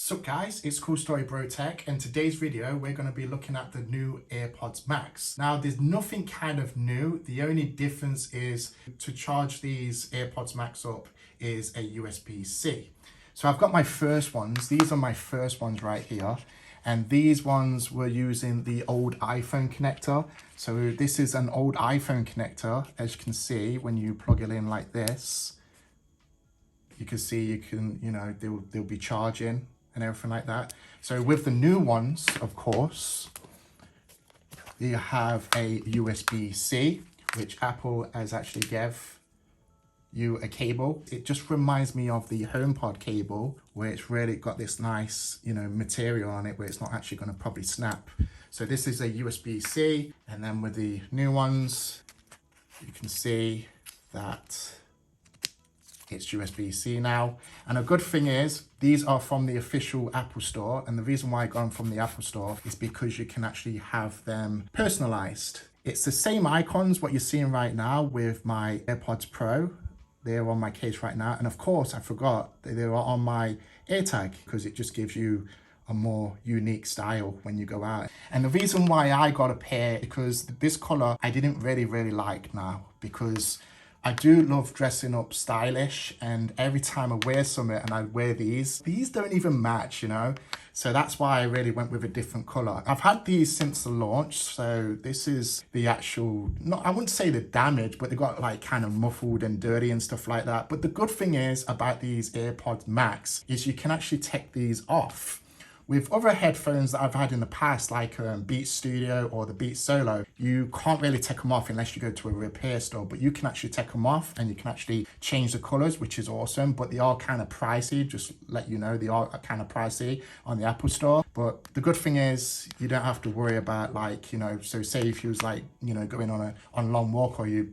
Sup guys, it's CoolStoryBroTech, and today's video we're going to be looking at the new AirPods Max. Now there's nothing kind of new, the only difference is to charge these AirPods Max up is a USB-C. So I've got my first ones, these are my first ones right here, and these ones were using the old iPhone connector. So this is an old iPhone connector, as you can see when you plug it in like this. You can see they'll be charging and everything like that. So with the new ones, of course, you have a USB-C, which Apple has actually gave you a cable. It just reminds me of the HomePod cable, where it's really got this nice, material on it, where it's not actually going to probably snap. So this is a USB-C, and then with the new ones, you can see that it's USB-C now. And a good thing is these are from the official Apple Store, and the reason why I got them from the Apple Store is because you can actually have them personalized. It's the same icons what you're seeing right now with my AirPods Pro. They're on my case right now, and of course I forgot that they are on my AirTag because it just gives you a more unique style when you go out. And the reason why I got a pair, because this color I didn't really like now, because I do love dressing up stylish, and every time I wear something and I wear these don't even match, So that's why I really went with a different color. I've had these since the launch, so this is the actual, I wouldn't say the damage, but they got like kind of muffled and dirty and stuff like that. But the good thing is about these AirPods Max is you can actually take these off. With other headphones that I've had in the past, like Beats Studio or the Beats Solo, you can't really take them off unless you go to a repair store, but you can actually take them off and you can actually change the colors, which is awesome, but they are kind of pricey. Just let you know, they are kind of pricey on the Apple Store. But the good thing is you don't have to worry about so say if you was going on a long walk, or you're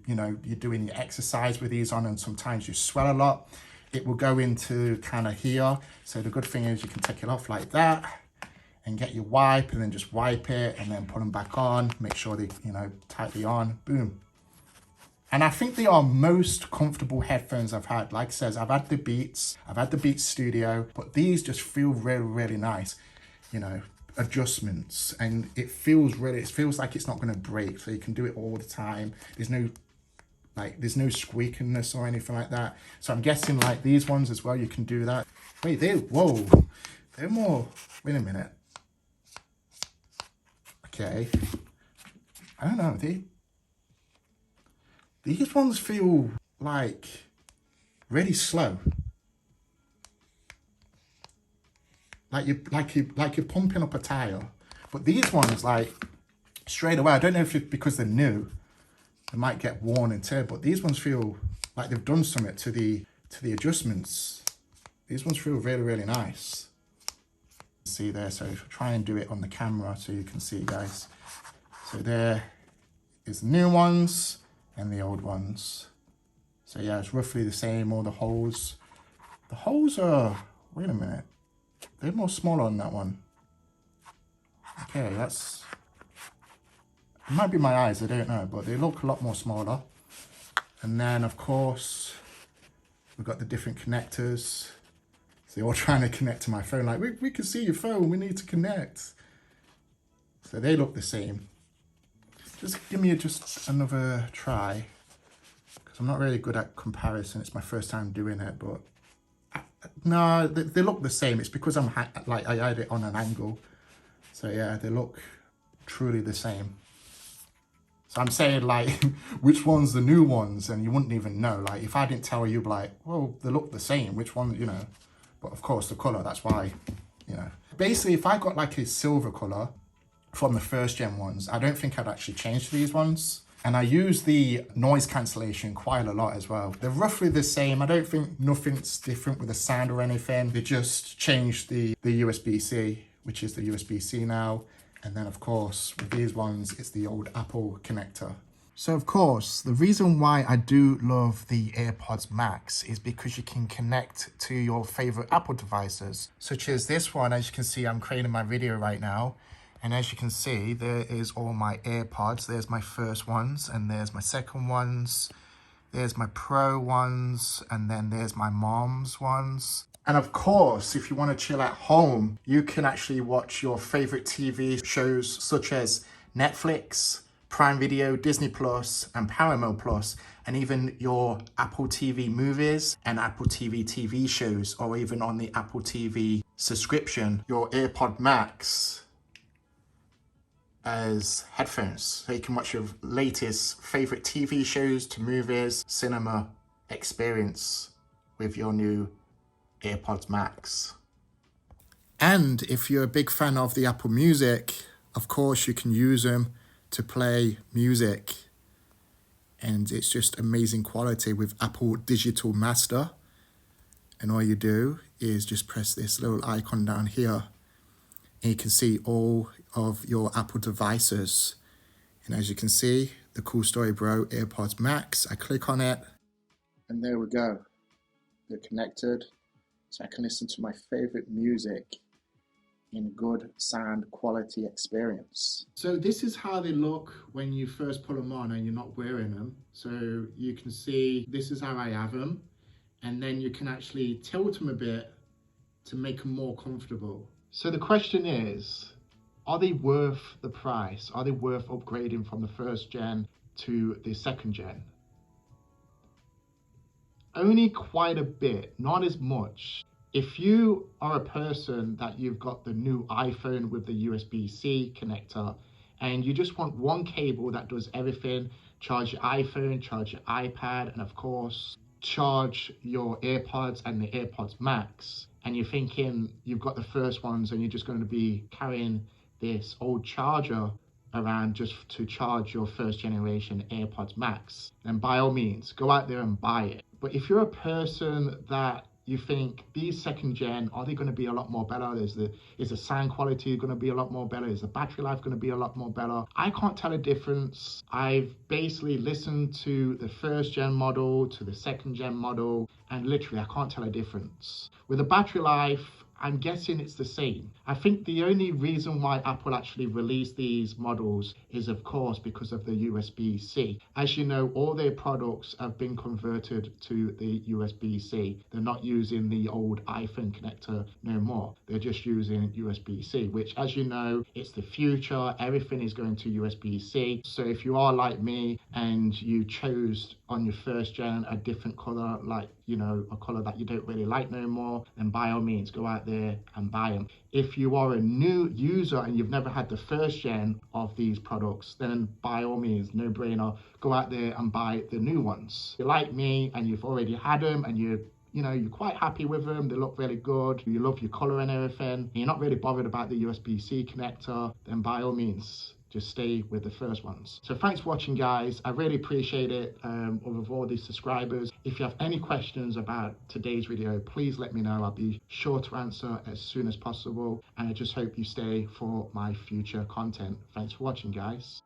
doing your exercise with these on, and sometimes you sweat a lot, it will go into kind of here. So the good thing is you can take it off like that and get your wipe, and then just wipe it and then put them back on, make sure they, tightly on, boom. And I think they are most comfortable headphones I've had. Like I said, I've had the Beats Studio, but these just feel really nice, adjustments, and it feels like it's not going to break, so you can do it all the time. There's no squeakiness or anything like that. So I'm guessing like these ones as well, you can do that. Wait, they're more, wait a minute. Okay. I don't know, these ones feel like really slow. Like you're pumping up a tire. But these ones, like, straight away, I don't know if it's because they're new, they might get worn and tear, but these ones feel like they've done something to the adjustments. These ones feel really nice. See there, so try and do it on the camera so you can see, guys. So there is the new ones and the old ones. So yeah, it's roughly the same. All the holes are, wait a minute, they're more smaller on that one. Okay, it might be my eyes, I don't know, but they look a lot more smaller. And then, of course, we've got the different connectors. So they're all trying to connect to my phone. Like, we can see your phone, we need to connect. So they look the same. Just give me just another try, because I'm not really good at comparison. It's my first time doing it, but no, they look the same. It's because I had it on an angle. So yeah, they look truly the same. So I'm saying, like, which one's the new ones? And you wouldn't even know. Like, if I didn't tell you, you'd be like, well, they look the same. Which one, But of course, the color, that's why, Basically, if I got like a silver color from the first gen ones, I don't think I'd actually change to these ones. And I use the noise cancellation quite a lot as well. They're roughly the same. I don't think nothing's different with the sound or anything. They just changed the USB-C, which is the USB-C now. And then, of course, with these ones, it's the old Apple connector. So, of course, the reason why I do love the AirPods Max is because you can connect to your favorite Apple devices, such as this one. As you can see, I'm creating my video right now. And as you can see, there is all my AirPods. There's my first ones, and there's my second ones. There's my Pro ones, and then there's my mom's ones. And of course, if you want to chill at home, you can actually watch your favorite TV shows such as Netflix, Prime Video, Disney Plus, and Paramount Plus, and even your Apple TV movies and Apple TV shows, or even on the Apple TV subscription, your AirPod Max as headphones. So you can watch your latest favorite TV shows to movies, cinema experience with your new AirPods Max. And if you're a big fan of the Apple Music, of course you can use them to play music. And it's just amazing quality with Apple Digital Master. And all you do is just press this little icon down here. And you can see all of your Apple devices. And as you can see, the Cool Story Bro AirPods Max, I click on it. And there we go. They're connected. So I can listen to my favorite music in good sound quality experience. So this is how they look when you first put them on and you're not wearing them. So you can see this is how I have them. And then you can actually tilt them a bit to make them more comfortable. So the question is, are they worth the price? Are they worth upgrading from the first gen to the second gen? Only quite a bit, not as much. If you are a person that you've got the new iPhone with the USB-C connector and you just want one cable that does everything, charge your iPhone, charge your iPad, and of course, charge your AirPods and the AirPods Max, and you're thinking you've got the first ones and you're just going to be carrying this old charger around just to charge your first generation AirPods Max, then by all means, go out there and buy it. But if you're a person that you think these second gen, are they going to be a lot more better? Is the sound quality going to be a lot more better? Is the battery life going to be a lot more better? I can't tell a difference. I've basically listened to the first gen model, to the second gen model, and literally I can't tell a difference. With the battery life, I'm guessing it's the same. I think the only reason why Apple actually released these models is of course because of the USB-C. As you know, all their products have been converted to the USB-C. They're not using the old iPhone connector no more. They're just using USB-C, which as you know, it's the future. Everything is going to USB-C. So if you are like me and you chose on your first gen a different color, like, you know, a color that you don't really like no more, then by all means go out there and buy them. If you are a new user and you've never had the first gen of these products, then by all means, no brainer, go out there and buy the new ones. If you're like me and you've already had them and you're quite happy with them, they look really good, you love your color and everything, and you're not really bothered about the USB-C connector, then by all means, just stay with the first ones. So thanks for watching, guys. I really appreciate it with all these subscribers. If you have any questions about today's video, please let me know. I'll be sure to answer as soon as possible. And I just hope you stay for my future content. Thanks for watching, guys.